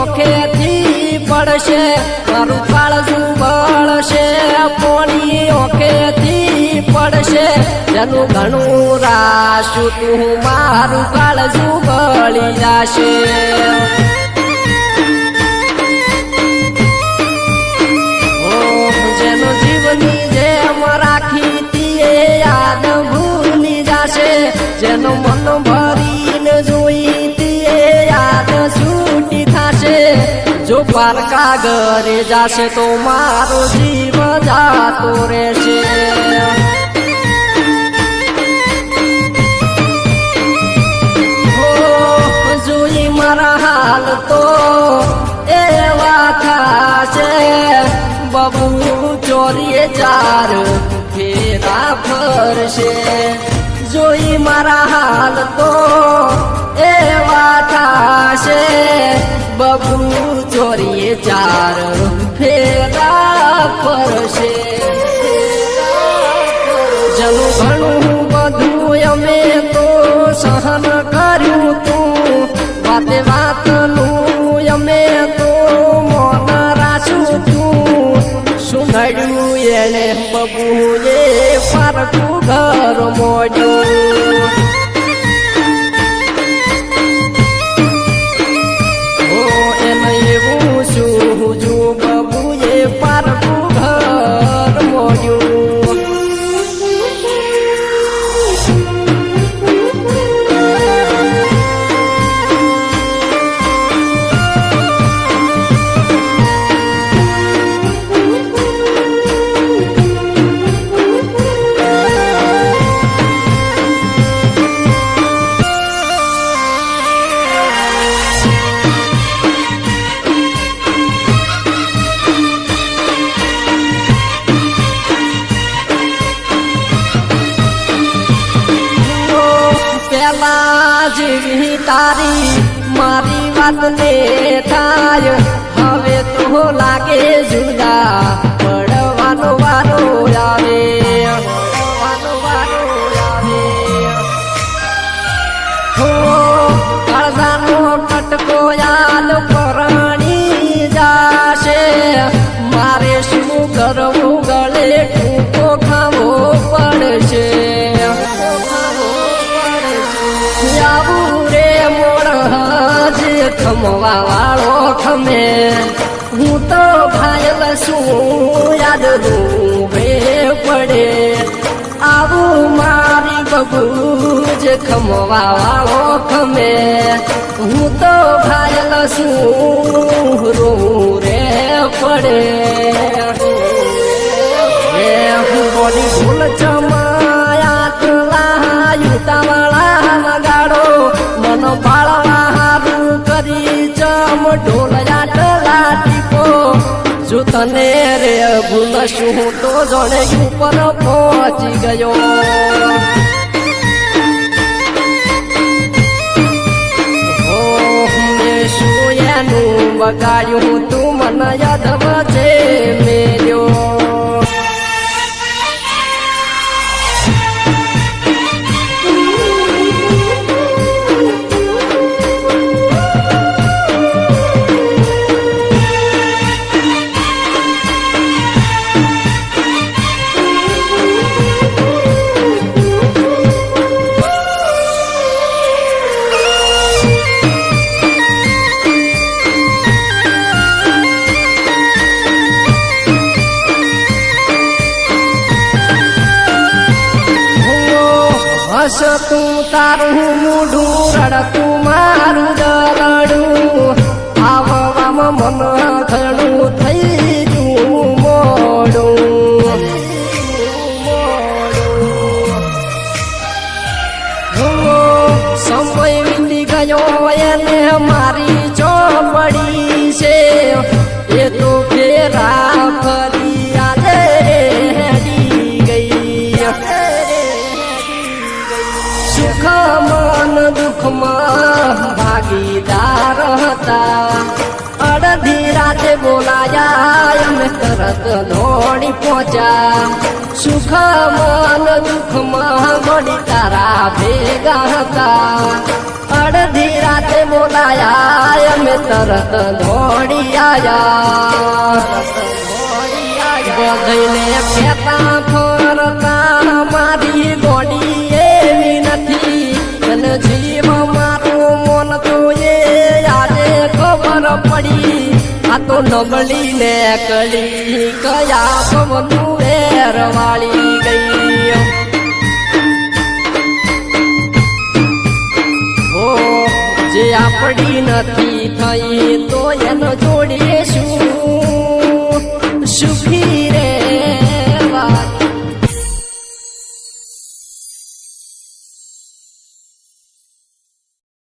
ઓખેથી પડશે મારું કાળજું બળશે પોણી ઓખેથી પડશે જેનું ઘણું રાશું તું મારું કાળજું બળી જશે જેનો જીવની જેમ રાખી તીએ યાદ ભૂલી જશે જેનો મન ભરીને જોઈ તીએ યાદ છૂટી થશે જો પારકા ઘરે જશે તો મારો જીવ જાતો રહેશે જોઈ મારા હાલ તો એવા થશે બબુ ચોરીએ ચાર ફેરા ફરશે જોઈ મારા હાલ તો એવા થશે બબુ ચોરીએ ચાર ફેરા ફરશે જનું ઘણું બધું અમે તો સહન કર્યું તું વાતે વાતનું અમે તો મોન રાખ્યું તું સુનડ્યું એને બબુએ પારકું ઘર મોડ્યું એને એવું શું જો બબુએ પારકું ઘર મોડ્યું જેવી તારી મારી વાત ને થાય હવે તો લાગે જુદા પડવાનો વારો આવે હો કાળજાનો કટકો યાદ પરણી જાશે મારે શું કરવું ગળે ટૂંકો ખાવો પડશે ખમવા વાળો ખમે હું તો ઘાયલ શું યાદ રૂવે પડે આવું મારી બબૂજ ખમવા વાળો ખમે હું તો ઘાયલ શું રોવું રે પડે હું બોડી ફૂલ ચમાયા તલાયુતા વાળા લગાડો મન બાળવા ઢોલયા ટલા ટીપો જો તને રે ભૂલશું તો જણે ઉપર પહોંચી ગયો શું એનું બગાડ્યું તું મને યાદ વચ્ચે મેલ્યો હસતું તારું મૂઢું રડતું મારું દરડું આવવામાં મન ઘણું થઈ ગયું મોડું સમય વીતી ગયો એને મારી ચોપડી છે એ તો ફેરા ફરી આજે સુખમાં દુઃખમાં ભાગીદાર હતા અડધી રાતે બોલાયા અમે તરત દોડી પહોંચ્યા સુખમાં દુઃખમાં મળી તારા ભેગા હતા અડધી રાતે બોલાયા અમે તરત દોડી આયા ગોધઈને ખેતા ફરતા મારી ગોડી એવી નથી અને જીવ મારું મોન તો એ આજે ખબર પડી આ તો નબળી ને કળી કયા પવનું વેરવાળી ગઈ હો જે આપડી નથી થઈ તો એનો જોડીએ શું